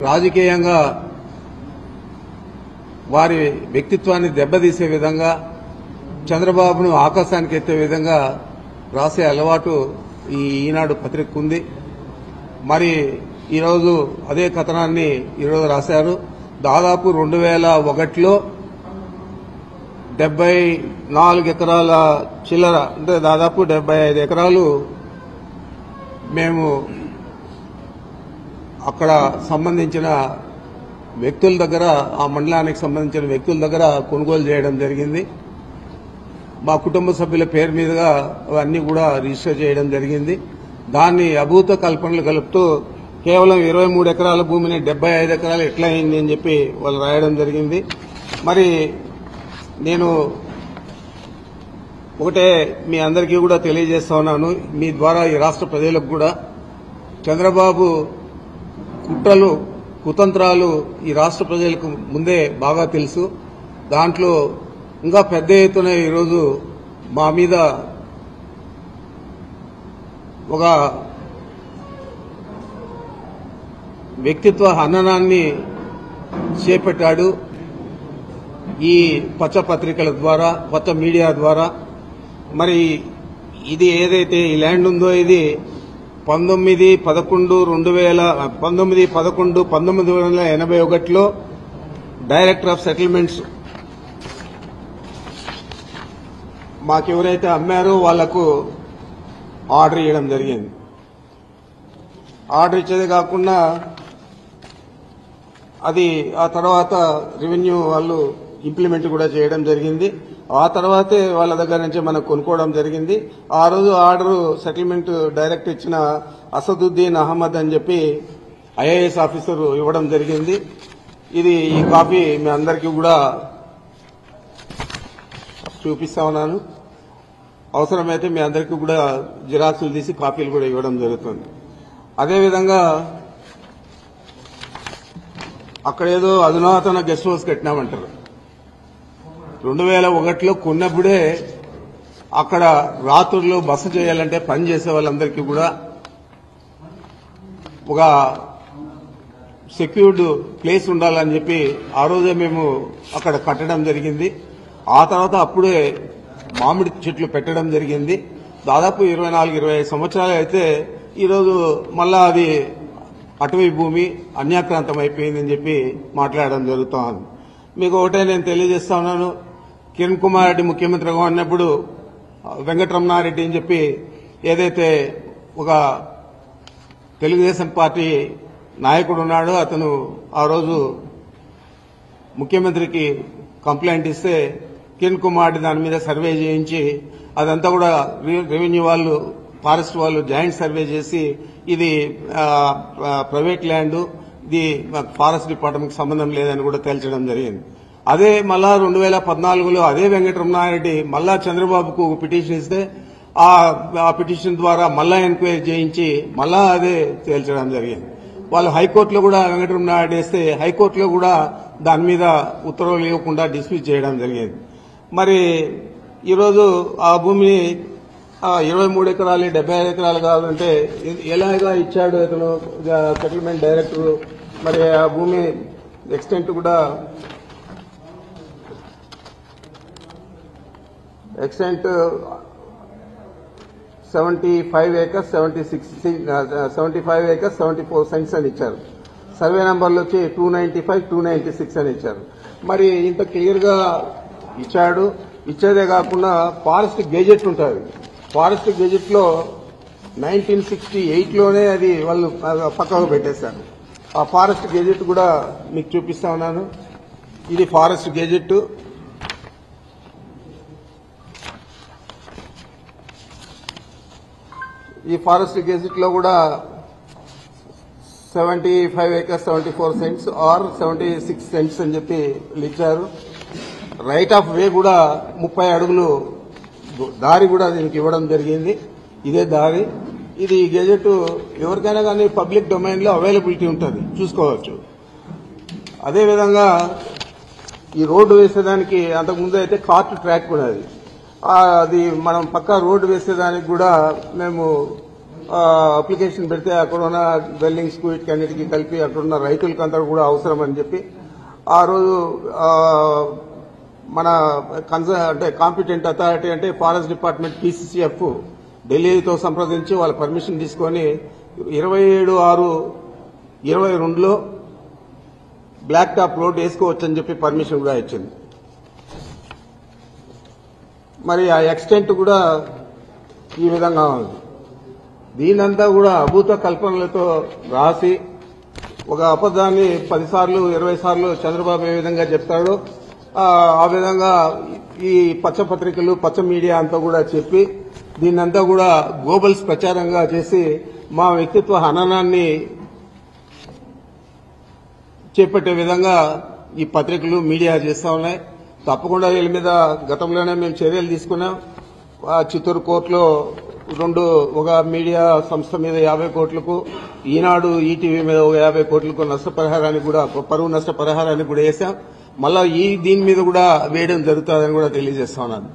రాజకీయంగా వారి వ్యక్తిత్వాన్ని దెబ్బతీసే విధంగా చంద్రబాబును ఆకాశానికి ఎత్తే విధంగా రాసే అలవాటు ఈ ఈనాడు పత్రిక ఉంది. మరి ఈరోజు అదే కథనాన్ని ఈరోజు రాశారు. దాదాపు 2001లో 74 ఎకరాల చిల్లర అంటే దాదాపు 75 ఎకరాలు మేము అక్కడ సంబంధించిన వ్యక్తుల దగ్గర, ఆ మండలానికి సంబంధించిన వ్యక్తుల దగ్గర కొనుగోలు చేయడం జరిగింది. మా కుటుంబ సభ్యుల పేరు మీదుగా అవన్నీ కూడా రిజిస్టర్ చేయడం జరిగింది. దాన్ని అభూత కల్పనలు కలుపుతూ కేవలం 23 ఎకరాల భూమిని 75 ఎకరాలు ఎట్లా అయింది అని చెప్పి వాళ్ళు రాయడం జరిగింది. మరి నేను ఒకటే మీ అందరికీ కూడా తెలియజేస్తా ఉన్నాను, మీ ద్వారా ఈ రాష్ట్ర ప్రజలకు కూడా చంద్రబాబు కుట్రలు కుతంత్రాలు ఈ రాష్ట్ర ప్రజలకు ముందే బాగా తెలుసు. దాంట్లో ఇంకా పెద్ద ఎత్తున ఈరోజు మా మీద ఒక వ్యక్తిత్వ హననాన్ని చేపట్టాడు. ఈ పచ్చ పత్రికల ద్వారా, పచ్చ మీడియా ద్వారా. మరి ఇది ఏదైతే ఈ ల్యాండ్ ఉందో ఇది 1911-1981లో డైరెక్టర్ ఆఫ్ సెటిల్మెంట్స్ మాకెవరైతే అమ్మారో వాళ్లకు ఆర్డర్ ఇవ్వడం జరిగింది. ఆర్డర్ ఇచ్చేదే కాకుండా అది ఆ తర్వాత రెవెన్యూ వాళ్ళు ఇంప్లిమెంట్ కూడా చేయడం జరిగింది. ఆ తర్వాతే వాళ్ళ దగ్గర నుంచి మనం కొనుక్కోవడం జరిగింది. ఆ రోజు ఆర్డర్ సెటిల్మెంట్ డైరెక్ట్ ఇచ్చిన అసదుద్దీన్ అహ్మద్ అని చెప్పి ఐఏఎస్ ఆఫీసర్ ఇవ్వడం జరిగింది. ఇది ఈ కాపీ మీ అందరికీ కూడా చూపిస్తా ఉన్నాను. అవసరమైతే మీ అందరికీ కూడా జిరాక్సులు తీసి కాపీలు కూడా ఇవ్వడం జరుగుతుంది. అదేవిధంగా అక్కడేదో అధునాతన గెస్ట్ హౌస్ కట్టినామంటారు. 2001లో కొన్నప్పుడే అక్కడ రాత్రుల్లో బస చేయాలంటే పని చేసే వాళ్ళందరికీ కూడా ఒక సెక్యూర్డ్ ప్లేస్ ఉండాలని చెప్పి ఆ రోజే మేము అక్కడ కట్టడం జరిగింది. ఆ తర్వాత అప్పుడే మామిడి చెట్లు పెట్టడం జరిగింది. దాదాపు 24-25 సంవత్సరాలు అయితే ఈరోజు మళ్ళా అది అటవీ భూమి అన్యాక్రాంతం అయిపోయిందని చెప్పి మాట్లాడడం జరుగుతోంది. మీకు ఒకటే నేను తెలియజేస్తా ఉన్నాను, కిరణ్ కుమార్ రెడ్డి ముఖ్యమంత్రిగా ఉన్నప్పుడు వెంకటరమణారెడ్డి అని చెప్పి ఏదైతే ఒక తెలుగుదేశం పార్టీ నాయకుడు ఉన్నాడో అతను ఆ రోజు ముఖ్యమంత్రికి కంప్లైంట్ ఇస్తే కిరణ్ కుమార్ రెడ్డి దాని మీద సర్వే చేయించి అదంతా కూడా రెవెన్యూ వాళ్ళు, ఫారెస్ట్ వాళ్ళు జాయింట్ సర్వే చేసి ఇది ప్రైవేట్ ల్యాండ్, ఇది ఫారెస్ట్ డిపార్ట్మెంట్కి సంబంధం లేదని కూడా తేల్చడం జరిగింది. అదే మళ్ళా 2014లో అదే వెంకటరమణారెడ్డి మళ్ళా చంద్రబాబుకు పిటిషన్ ఇస్తే ఆ పిటిషన్ ద్వారా మళ్ళా ఎంక్వైరీ చేయించి మళ్ళా అదే తేల్చడం జరిగింది. వాళ్ళు హైకోర్టులో కూడా వెంకటరమణారెడ్డి వేస్తే హైకోర్టులో కూడా దాని మీద ఉత్తర్వులు ఇవ్వకుండా డిస్మిస్ చేయడం జరిగింది. మరి ఈరోజు ఆ భూమిని 23 ఎకరాలు 75 ఎకరాలు కావాలంటే ఎలాగా ఇచ్చాడు ఇతను సెటిల్మెంట్ డైరెక్టర్. మరి ఆ భూమి ఎక్స్టెంట్ కూడా 75 acres 74 cents అని ఇచ్చారు. సర్వే నంబర్లు వచ్చి 295, 296 అని ఇచ్చారు. మరి ఇంత క్లియర్ గా ఇచ్చాడు. ఇచ్చేదే కాకుండా ఫారెస్ట్ గెజెట్ ఉంటుంది. ఫారెస్ట్ గెజెట్ లో 1968లోనే అది వాళ్ళు పక్కకు పెట్టేశారు. ఆ ఫారెస్ట్ గెజెట్ కూడా మీకు చూపిస్తా ఉన్నాను. ఇది ఫారెస్ట్ గెజెట్. ఈ ఫారెస్ట్ గెజెట్ లో కూడా 75 acres 74 cents ఆర్ 76 cents అని చెప్పి ఇచ్చారు. రైట్ ఆఫ్ వే కూడా 30 అడుగులు దారి కూడా దీనికి ఇవ్వడం జరిగింది. ఇదే దారి. ఇది గెజెట్ ఎవరికైనా కానీ పబ్లిక్ డొమైన్ లో అవైలబిలిటీ ఉంటుంది, చూసుకోవచ్చు. అదేవిధంగా ఈ రోడ్డు వేసేదానికి అంతకుముందు అయితే కార్ట్ ట్రాక్ కూడా అది మనం పక్కా రోడ్డు వేసేదానికి కూడా మేము అప్లికేషన్ పెడితే అక్కడ ఉన్న డ్వెల్లింగ్స్ కు వీటికన్నిటికీ కలిపి అక్కడున్న రైతులకంతా కూడా అవసరం అని చెప్పి ఆ రోజు మన అంటే కాంపిటెంట్ అథారిటీ అంటే ఫారెస్ట్ డిపార్ట్మెంట్ PCCF ఢిల్లీతో సంప్రదించి వాళ్ళ పర్మిషన్ తీసుకొని 27/6/22లో బ్లాక్ టాప్ రోడ్ వేసుకోవచ్చని చెప్పి పర్మిషన్ కూడా ఇచ్చింది. మరి ఆ ఎక్స్టెంట్ కూడా ఈ విధంగా ఉంది. దీనంతా కూడా అభూత కల్పనలతో రాసి ఒక అబద్దాన్ని 10 సార్లు 20 సార్లు చంద్రబాబు ఏ విధంగా చెప్తాడో ఆ విధంగా ఈ పచ్చ పత్రికలు పచ్చ మీడియా అంతా కూడా చెప్పి దీన్నంతా కూడా గ్లోబల్స్ ప్రచారంగా చేసి మా వ్యక్తిత్వ హననాన్ని చేపట్టే విధంగా ఈ పత్రికలు మీడియా చేస్తా ఉన్నాయి. తప్పకుండా వీళ్ళ మీద గతంలోనే మేము చర్యలు తీసుకున్నాం. చిత్తూరు కోర్టులో ఒక మీడియా సంస్థ మీద 50 కోట్లకు, ఈనాడు ఈటీవీ మీద ఒక 50 కోట్లకు నష్టపరిహారాన్ని కూడా పరువు నష్టపరిహారాన్ని కూడా వేశాం. మళ్ళా దీని మీద కూడా వేయడం జరుగుతుందని కూడా తెలియజేస్తా ఉన్నాను.